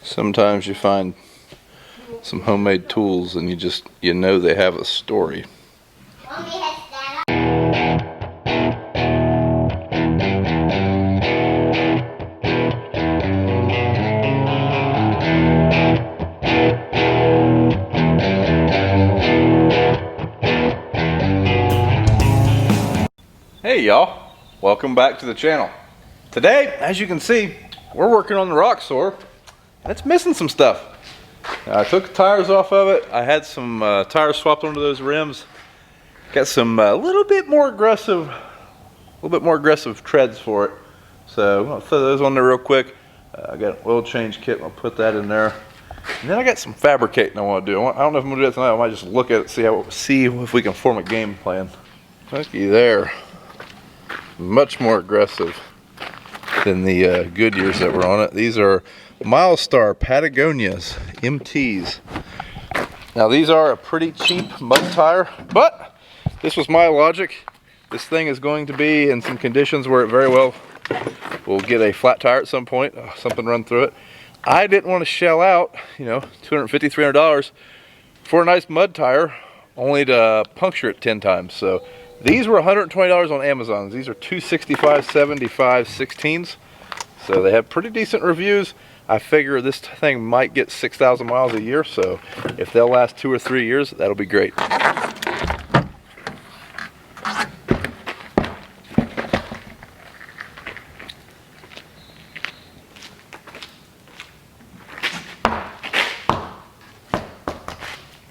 Sometimes you find some homemade tools and you know they have a story. Hey y'all, welcome back to the channel. Today, as you can see, we're working on the Roxor. It's missing some stuff. I took the tires off of it. I had some tires swapped onto those rims. Got some a little bit more aggressive treads for it. So I'm gonna throw those on there real quick. I got an oil change kit. I'll put that in there. And then I got some fabricating I want to do. I don't know if I'm gonna do that tonight. I might just look at it, see if we can form a game plan. Looky there, much more aggressive than the Goodyears that were on it. These are Milestar Patagonias MTs. Now these are a pretty cheap mud tire, but this was my logic. This thing is going to be in some conditions where it very well will get a flat tire at some point, something run through it. I didn't want to shell out, $250, $300 for a nice mud tire, only to puncture it 10 times. So these were $120 on Amazon. These are 265/75 16s. So they have pretty decent reviews. I figure this thing might get 6,000 miles a year, so if they'll last 2 or 3 years, that'll be great.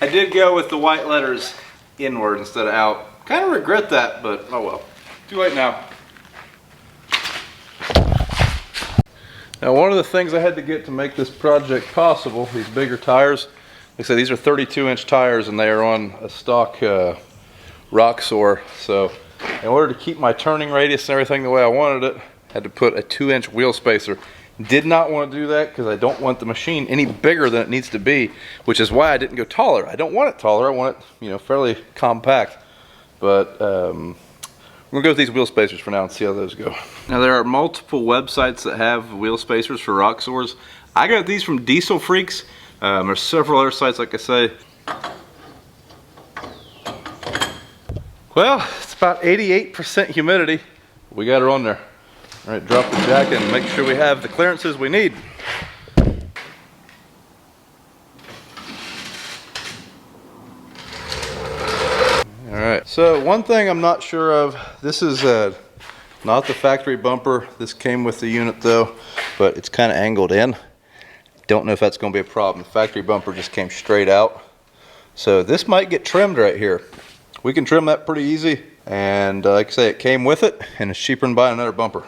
I did go with the white letters inward instead of out. Kind of regret that, but oh well. Too late now. Now one of the things I had to get to make this project possible, these bigger tires, like I said, these are 32-inch tires and they are on a stock Roxor. So in order to keep my turning radius and everything the way I wanted it, I had to put a 2-inch wheel spacer. Did not want to do that because I don't want the machine any bigger than it needs to be, which is why I didn't go taller. I don't want it taller, I want it fairly compact. But we're gonna go with these wheel spacers for now and see how those go. Now there are multiple websites that have wheel spacers for Roxors. I got these from Diesel Freaks. There's several other sites, like I say. Well, it's about 88% humidity. We got her on there. All right, drop the jacket and make sure we have the clearances we need. Alright, so one thing I'm not sure of, this is not the factory bumper. This came with the unit though, but it's kind of angled in. Don't know if that's going to be a problem. The factory bumper just came straight out. So this might get trimmed right here. We can trim that pretty easy. And like I say, it came with it and it's cheaper than buying another bumper.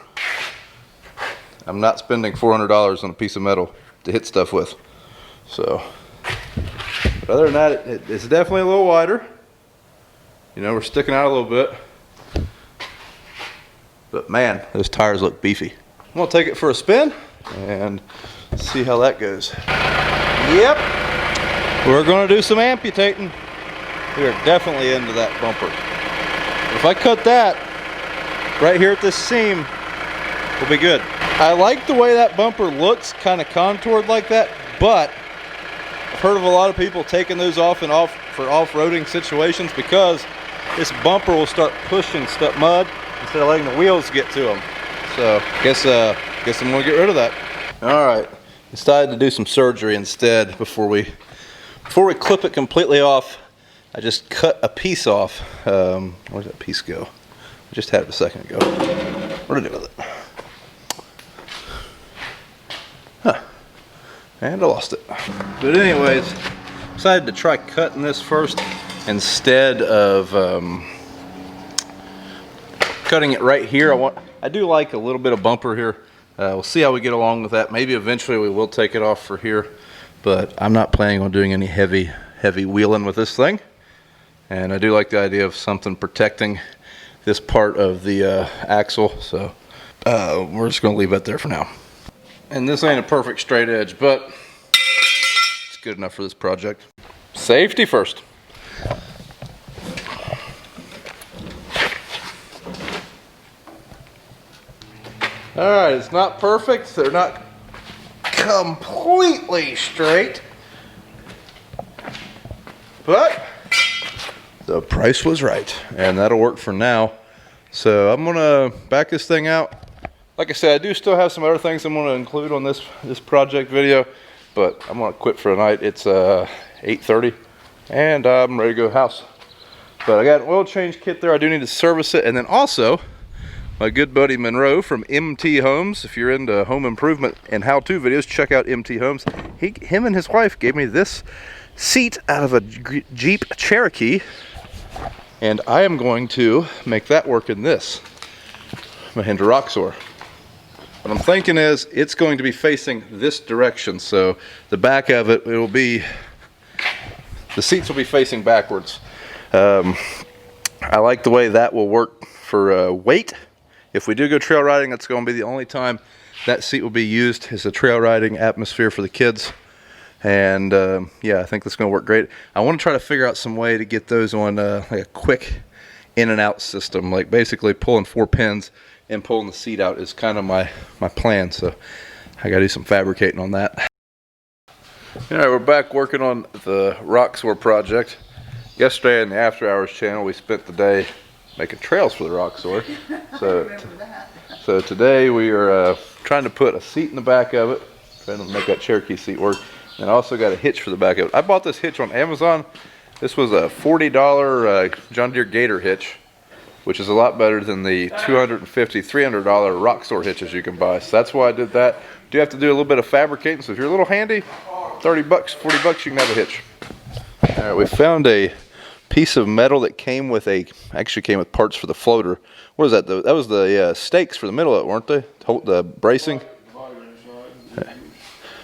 I'm not spending $400 on a piece of metal to hit stuff with. So, but other than that, it's definitely a little wider. We're sticking out a little bit. But man, those tires look beefy. I'm gonna take it for a spin and see how that goes. Yep, we're gonna do some amputating. We are definitely into that bumper. If I cut that right here at this seam, we'll be good. I like the way that bumper looks, kind of contoured like that, but I've heard of a lot of people taking those off and off for off-roading situations because this bumper will start pushing mud instead of letting the wheels get to them. So guess I'm gonna get rid of that. All right, decided to do some surgery instead before we clip it completely off. I just cut a piece off. Where'd that piece go? I just had it a second ago. What did I do with it? Huh. And I lost it. But anyways, decided to try cutting this first instead of cutting it right here. I do like a little bit of bumper here. We'll see how we get along with that. Maybe eventually we will take it off for here, but I'm not planning on doing any heavy wheeling with this thing. And I do like the idea of something protecting this part of the axle, so we're just going to leave it there for now. And this ain't a perfect straight edge, but it's good enough for this project. Safety first. All right, it's not perfect. They're not completely straight. But the price was right, and that'll work for now. So I'm gonna back this thing out. Like I said, I do still have some other things I'm gonna include on this project video, but I'm gonna quit for the night. It's 8:30, and I'm ready to go house. But I got an oil change kit there. I do need to service it, and then also my good buddy Monroe from MT Homes. If you're into home improvement and how-to videos, check out MT Homes. Him and his wife gave me this seat out of a Jeep Cherokee, and I am going to make that work in this Mahindra Roxor. What I'm thinking is it's going to be facing this direction, so the back of it, the seats will be facing backwards. I like the way that will work for weight. If we do go trail riding, that's going to be the only time that seat will be used as a trail riding atmosphere for the kids. And yeah, I think that's going to work great. I want to try to figure out some way to get those on like a quick in and out system, like basically pulling 4 pins and pulling the seat out is kind of my plan. So I got to do some fabricating on that. All right, we're back working on the Roxor project. Yesterday in the After Hours channel, we spent the day making trails for the Roxor. So today we are trying to put a seat in the back of it, trying to make that Cherokee seat work. And I also got a hitch for the back of it. I bought this hitch on Amazon. This was a $40 John Deere Gator hitch, which is a lot better than the $250, $300 Roxor hitches you can buy. So that's why I did that. Do have to do a little bit of fabricating. So if you're a little handy, 30 bucks, 40 bucks, you can have a hitch. All right, we found a piece of metal that came with actually came with parts for the floater. What is that? That was the stakes for the middle of it, weren't they? To hold the bracing. Okay.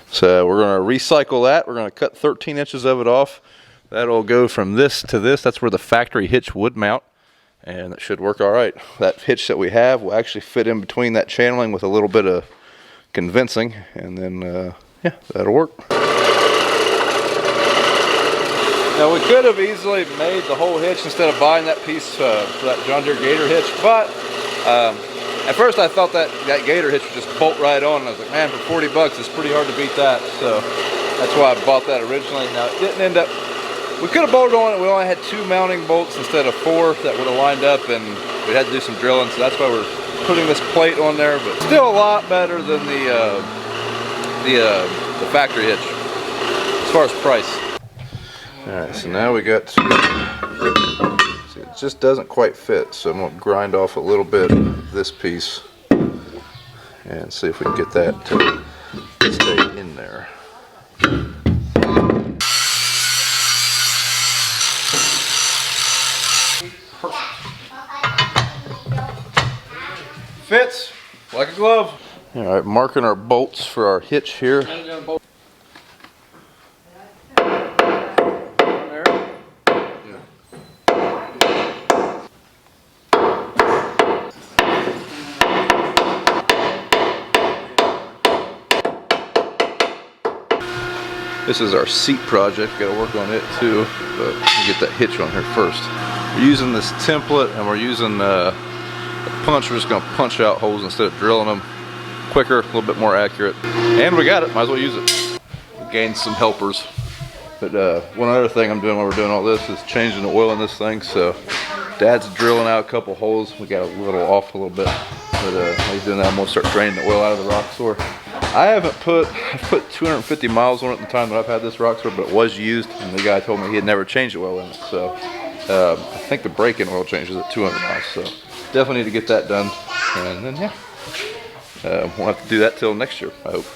So we're going to recycle that. We're going to cut 13 inches of it off. That'll go from this to this. That's where the factory hitch would mount, and that should work all right. That hitch that we have will actually fit in between that channeling with a little bit of convincing, and then yeah, that'll work. Now we could have easily made the whole hitch instead of buying that piece for that John Deere Gator hitch, but at first I thought that Gator hitch would just bolt right on, and I was like, man, for 40 bucks it's pretty hard to beat that. So that's why I bought that originally. Now it didn't end up, we could have bolted on it. We only had 2 mounting bolts instead of 4 that would have lined up, and we had to do some drilling, so that's why we're putting this plate on there, but still a lot better than the factory hitch as far as price. Alright, so now we got to, see, it just doesn't quite fit, so I'm going to grind off a little bit of this piece and see if we can get that to stay in there. Fits like a glove. Alright, marking our bolts for our hitch here. This is our seat project. Got to work on it too, but we'll get that hitch on here first. We're using this template, and we're using a punch. We're just going to punch out holes instead of drilling them. Quicker, a little bit more accurate. And we got it. Might as well use it. We gained some helpers. But one other thing I'm doing while we're doing all this is changing the oil in this thing. So Dad's drilling out a couple holes. We got a little off a little bit, but while he's doing that, I'm going to start draining the oil out of the Roxor. I've put 250 miles on it in the time that I've had this Roxor, but it was used, and the guy told me he had never changed the oil in it. So I think the brake-in oil changes at 200 miles. So definitely need to get that done, and then yeah, we'll have to do that till next year, I hope.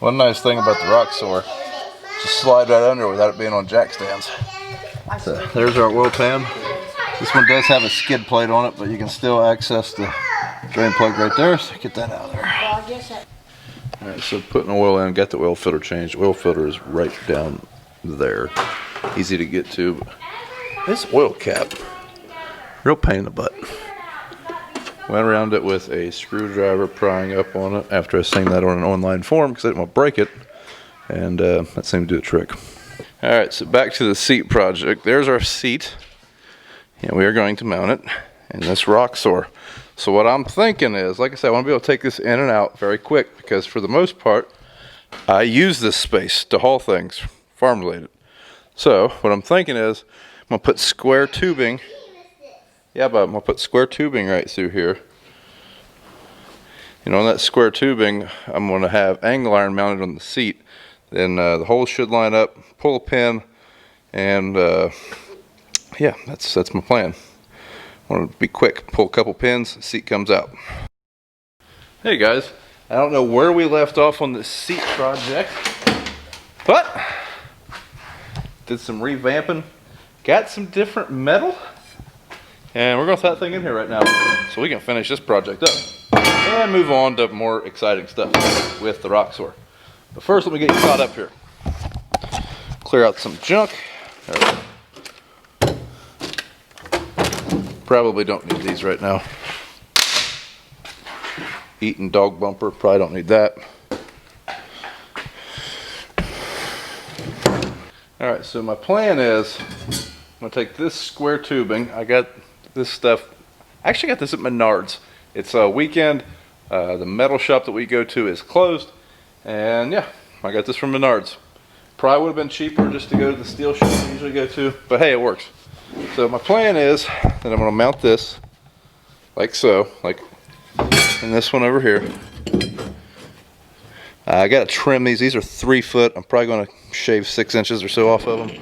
One nice thing about the Roxor, just slide right under without it being on jack stands. So there's our oil pan. This one does have a skid plate on it, but you can still access the drain plug right there, so get that out of there. Alright, so putting oil in, got the oil filter changed. The oil filter is right down there. Easy to get to. But this oil cap, real pain in the butt. Went around it with a screwdriver, prying up on it after I seen that on an online forum because I didn't want to break it. And that seemed to do the trick. Alright, so back to the seat project. There's our seat. And we are going to mount it in this Roxor. So what I'm thinking is, like I said, I want to be able to take this in and out very quick because for the most part, I use this space to haul things, farm related. So what I'm thinking is I'm gonna put square tubing. Yeah, but I'm gonna put square tubing right through here. And on that square tubing, I'm gonna have angle iron mounted on the seat. Then the holes should line up, pull a pin, and yeah, that's my plan. I want to be quick, pull a couple pins, seat comes out. Hey guys, I don't know where we left off on this seat project, but did some revamping, got some different metal, and we're gonna throw that thing in here right now so we can finish this project up and move on to more exciting stuff with the Roxor. But first, let me get you caught up here. Clear out some junk. Probably don't need these right now. Eating dog bumper, probably don't need that. Alright, so my plan is I'm gonna take this square tubing. I got this stuff, I actually got this at Menards. It's a weekend. The metal shop that we go to is closed. And yeah, I got this from Menards. Probably would have been cheaper just to go to the steel shop I usually go to, but hey, it works. So my plan is that I'm gonna mount this like so, like in this one over here. I gotta trim these. These are 3 foot. I'm probably gonna shave 6 inches or so off of them.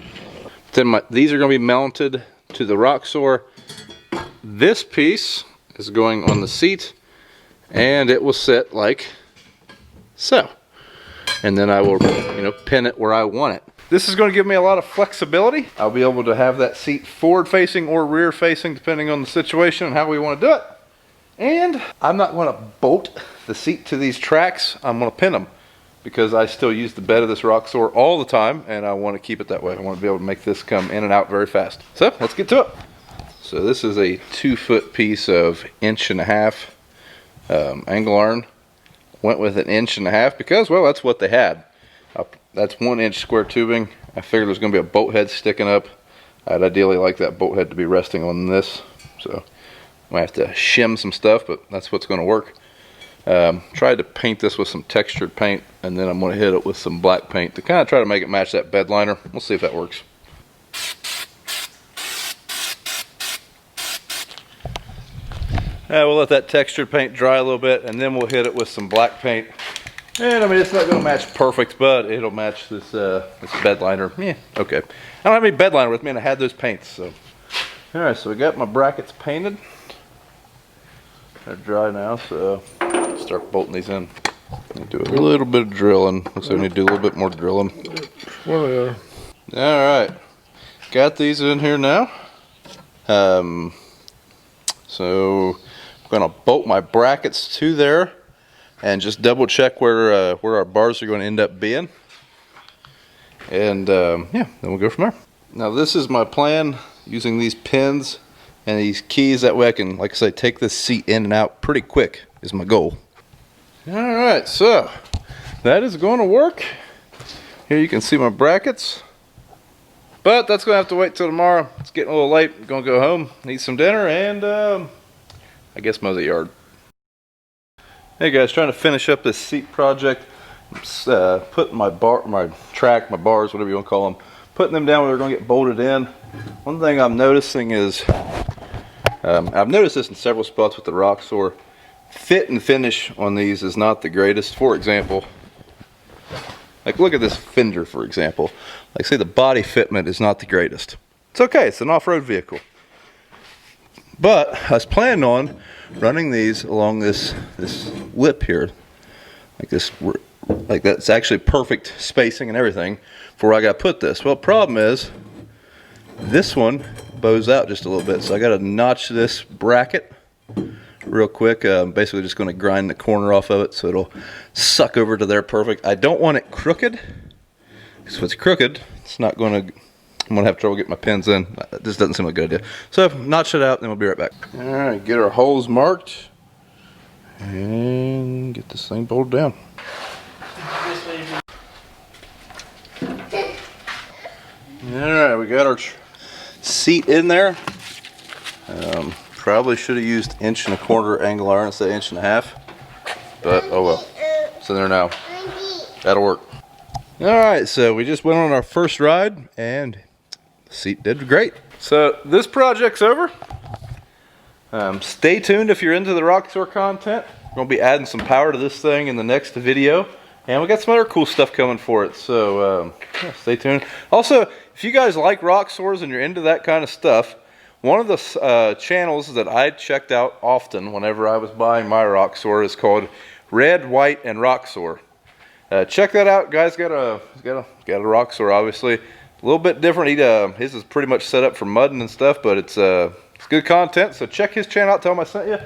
Then these are gonna be mounted to the Roxor. This piece is going on the seat, and it will sit like so. And then I will, pin it where I want it. This is going to give me a lot of flexibility. I'll be able to have that seat forward facing or rear facing depending on the situation and how we want to do it. And I'm not going to bolt the seat to these tracks. I'm going to pin them because I still use the bed of this Roxor all the time and I want to keep it that way. I want to be able to make this come in and out very fast. So let's get to it. So this is a 2 foot piece of 1.5 inch angle iron. Went with 1.5 inches because, well, that's what they had. That's 1 inch square tubing. I figured there's going to be a bolt head sticking up. I'd ideally like that bolt head to be resting on this. So I might have to shim some stuff, but that's what's going to work. Tried to paint this with some textured paint, and then I'm going to hit it with some black paint to kind of try to make it match that bed liner. We'll see if that works. We'll let that textured paint dry a little bit, and then we'll hit it with some black paint. And I mean, it's not going to match perfect, but it'll match this this bed liner. Yeah, okay. I don't have any bed liner with me, and I had those paints. So, all right. So we got my brackets painted. They're dry now, so start bolting these in. Do a little bit of drilling. Looks like we need to do a little bit more drilling. All right. Got these in here now. So I'm going to bolt my brackets to there and just double check where our bars are going to end up being. And yeah, then we'll go from there. Now this is my plan, using these pins and these keys. That way I can, like I say, take this seat in and out pretty quick is my goal. All right, so that is going to work. Here you can see my brackets. But that's going to have to wait till tomorrow. It's getting a little late. I'm going to go home, eat some dinner, and I guess mow the yard. Hey guys, trying to finish up this seat project. I'm putting my bars, whatever you want to call them, putting them down where they're going to get bolted in. One thing I'm noticing is, I've noticed this in several spots with the Roxor. Fit and finish on these is not the greatest. For example, like look at this fender, for example. Like say the body fitment is not the greatest. It's okay, it's an off-road vehicle. But I was planning on running these along this lip here. Like this, like that's actually perfect spacing and everything for where I got to put this. Well, the problem is this one bows out just a little bit. So I got to notch this bracket real quick. Basically just going to grind the corner off of it so it'll suck over to there perfect. I don't want it crooked, because if it's crooked, it's not going to, I'm going to have trouble getting my pins in. This doesn't seem like a good idea. So notch it out, then we'll be right back. All right, get our holes marked and get this thing bolted down. All right, we got our seat in there. Probably should have used 1.25 inch angle iron instead of 1.5 inches, but oh well. It's in there now. That'll work. All right, so we just went on our first ride and the seat did great. So this project's over. Stay tuned if you're into the Roxor content. We're gonna be adding some power to this thing in the next video. And we got some other cool stuff coming for it, so yeah, stay tuned. Also, if you guys like Roxors and you're into that kind of stuff, one of the channels that I checked out often whenever I was buying my Roxor is called Red, White, and Roxor. Check that out, guys. Got a Roxor, obviously. A little bit different. His is pretty much set up for mudding and stuff, but it's good content. So check his channel out. Tell him I sent you.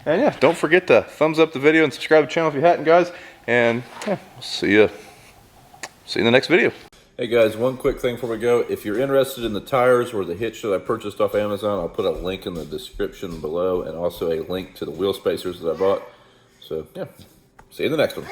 And yeah, don't forget to thumbs up the video and subscribe to the channel if you hadn't, guys. And yeah, we'll see you in the next video. Hey guys, one quick thing before we go. If you're interested in the tires or the hitch that I purchased off Amazon, I'll put a link in the description below and also a link to the wheel spacers that I bought. So yeah, see you in the next one.